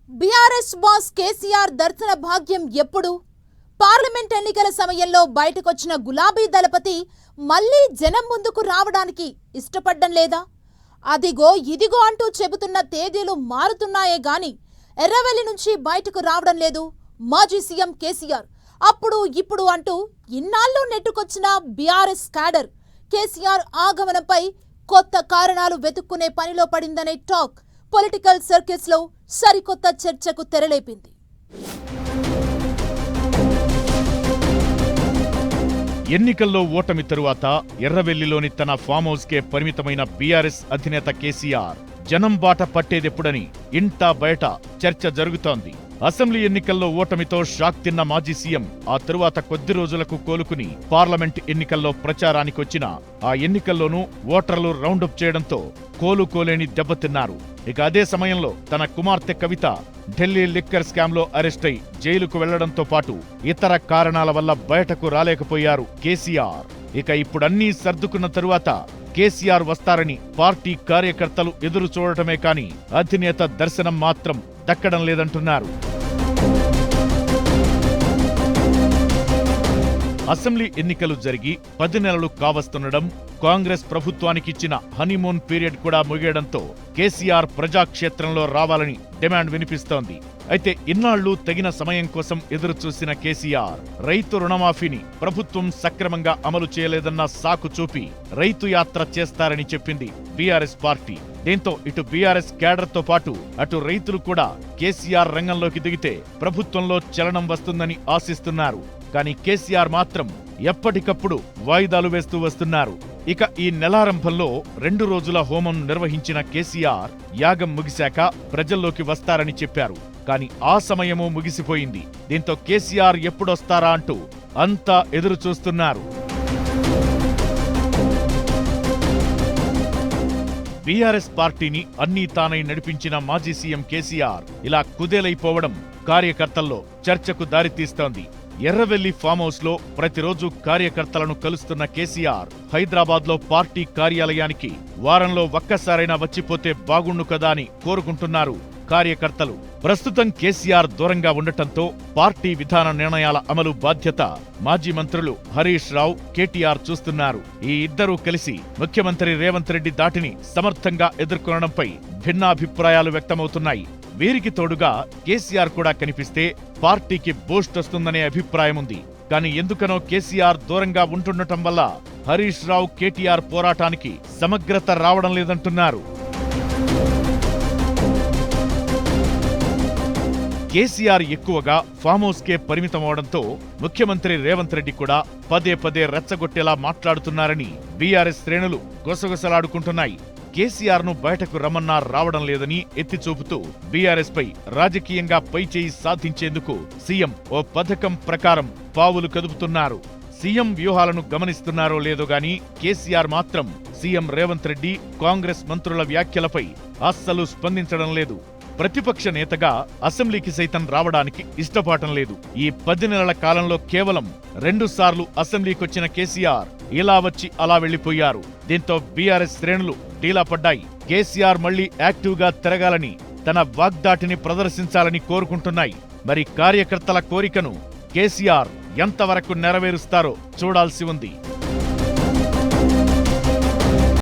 BRS boss KCR దర్శన భాగ్యం ఎప్పుడు? పార్లమెంట్ ఎన్నికల సమయంలో బయటకొచ్చిన గులాబీ దళపతి మళ్లీ జనం ముందుకు రావడానికి ఇష్టపడ్డం లేదా? అదిగో ఇదిగో అంటూ చెబుతున్న తేదీలు మారుతున్నాయే గాని ఎర్రవెల్లి నుంచి బయటకు రావడం లేదు మాజీ సీఎం కేసీఆర్. అప్పుడు ఇప్పుడు అంటూ ఇన్నాళ్ళు నెట్టుకొచ్చిన బీఆర్ఎస్ క్యాడర్ కేసీఆర్ ఆగమనంపై కొత్త కారణాలు వెతుక్కునే పనిలో పడిందనే టాక్ పొలిటికల్ సర్కిల్స్ లో సరికొత్త చర్చకు తెరలేపింది. ఎన్నికల్లో ఓటమి తరువాత ఎర్రవెల్లిలోని తన ఫామ్ హౌస్ కే పరిమితమైన బీఆర్ఎస్ అధినేత కేసీఆర్ జనం బాట పట్టేదెప్పుడని ఇంటా బయట చర్చ జరుగుతోంది. అసెంబ్లీ ఎన్నికల్లో ఓటమితో షాక్ తిన్న మాజీ సీఎం ఆ తరువాత కొద్ది రోజులకు కోలుకుని పార్లమెంట్ ఎన్నికల్లో ప్రచారానికొచ్చినా ఆ ఎన్నికల్లోనూ ఓటర్లు రౌండప్ చేయడంతో కోలుకోలేని దెబ్బతిన్నారు. ఇక అదే సమయంలో తన కుమార్తె కవిత ఢిల్లీ లిక్కర్ స్కామ్ లో అరెస్టై జైలుకు వెళ్లడంతో పాటు ఇతర కారణాల వల్ల బయటకు రాలేకపోయారు కేసీఆర్. ఇక ఇప్పుడన్నీ సర్దుకున్న తరువాత కేసీఆర్ వస్తారని పార్టీ కార్యకర్తలు ఎదురు చూడటమే కాని అధినేత దర్శనం మాత్రం దక్కడం లేదంటున్నారు. అసెంబ్లీ ఎన్నికలు జరిగి 10 నెలలు కావస్తుండడం, కాంగ్రెస్ ప్రభుత్వానికిచ్చిన హనీమూన్ పీరియడ్ కూడా ముగియడంతో కేసీఆర్ ప్రజాక్షేత్రంలో రావాలని డిమాండ్ వినిపిస్తోంది. అయితే ఇన్నాళ్లు తగిన సమయం కోసం ఎదురుచూసిన కేసీఆర్ రైతు రుణమాఫీని ప్రభుత్వం సక్రమంగా అమలు చేయలేదన్న సాకు చూపి రైతు యాత్ర చేస్తారని చెప్పింది బీఆర్ఎస్ పార్టీ. దీంతో ఇటు బీఆర్ఎస్ క్యాడర్ తో పాటు అటు రైతులు కూడా కేసీఆర్ రంగంలోకి దిగితే ప్రభుత్వంలో చలనం వస్తుందని ఆశిస్తున్నారు. కానీ కేసీఆర్ మాత్రం ఎప్పటికప్పుడు వాయిదాలు వేస్తూ వస్తున్నారు. ఇక ఈ నెలారంభంలో 2 రోజుల హోమం నిర్వహించిన కేసీఆర్ యాగం ముగిశాక ప్రజల్లోకి వస్తారని చెప్పారు. కానీ ఆ సమయమూ ముగిసిపోయింది. దీంతో కేసీఆర్ ఎప్పుడొస్తారా అంటూ అంతా ఎదురు చూస్తున్నారు. బీఆర్ఎస్ పార్టీని అన్నీ తానై నడిపించిన మాజీ సీఎం కేసీఆర్ ఇలా కుదేలైపోవడం కార్యకర్తల్లో చర్చకు దారితీస్తోంది. ఎర్రవెల్లి ఫామ్ హౌస్ లో ప్రతిరోజు కార్యకర్తలను కలుస్తున్న కేసీఆర్ హైదరాబాద్ లో పార్టీ కార్యాలయానికి వారంలో ఒక్కసారైనా వచ్చిపోతే బాగుండు కదా అని కోరుకుంటున్నారు కార్యకర్తలు. ప్రస్తుతం కేసీఆర్ దూరంగా ఉండటంతో పార్టీ విధాన నిర్ణయాల అమలు బాధ్యత మాజీ మంత్రులు హరీష్ రావు, కేటీఆర్ చూస్తున్నారు. ఈ ఇద్దరూ కలిసి ముఖ్యమంత్రి రేవంత్ రెడ్డి దాటిని సమర్థంగా ఎదుర్కొనడంపై భిన్నాభిప్రాయాలు వ్యక్తమవుతున్నాయి. వీరికి తోడుగా కేసీఆర్ కూడా కనిపిస్తే పార్టీకి బూస్ట్ వస్తుందనే అభిప్రాయముంది. కానీ ఎందుకనో కేసీఆర్ దూరంగా ఉంటుండటం వల్ల హరీష్ రావు, కేటీఆర్ పోరాటానికి సమగ్రత రావడం లేదంటున్నారు. కేసీఆర్ ఎక్కువగా ఫామ్ హౌస్ కే పరిమితమవడంతో ముఖ్యమంత్రి రేవంత్ రెడ్డి కూడా పదే పదే రెచ్చగొట్టేలా మాట్లాడుతున్నారని బీఆర్ఎస్ శ్రేణులు గుసగుసలాడుకుంటున్నాయి. కేసీఆర్ ను బయటకు రమ్మన్నా రావడం లేదని ఎత్తిచూపుతూ బీఆర్ఎస్ పై రాజకీయంగా పైచేయి సాధించేందుకు సీఎం ఓ పథకం ప్రకారం పావులు కదుపుతున్నారు. సీఎం వ్యూహాలను గమనిస్తున్నారో లేదో గాని కేసీఆర్ మాత్రం సీఎం రేవంత్ రెడ్డి, కాంగ్రెస్ మంత్రుల వ్యాఖ్యలపై అస్సలు స్పందించడం లేదు. ప్రతిపక్ష నేతగా అసెంబ్లీకి సైతం రావడానికి ఇష్టపడటం లేదు. ఈ 10 నెలల కాలంలో కేవలం 2 సార్లు అసెంబ్లీకొచ్చిన కేసీఆర్ ఇలా వచ్చి అలా వెళ్లిపోయారు. దీంతో బీఆర్ఎస్ శ్రేణులు ఢీలా పడ్డాయి. కేసీఆర్ మళ్లీ యాక్టివ్ గా తిరగాలని, తన వాగ్దాటిని ప్రదర్శించాలని కోరుకుంటున్నాయి. మరి కార్యకర్తల కోరికను కేసీఆర్ ఎంతవరకు నెరవేరుస్తారో చూడాల్సి ఉంది.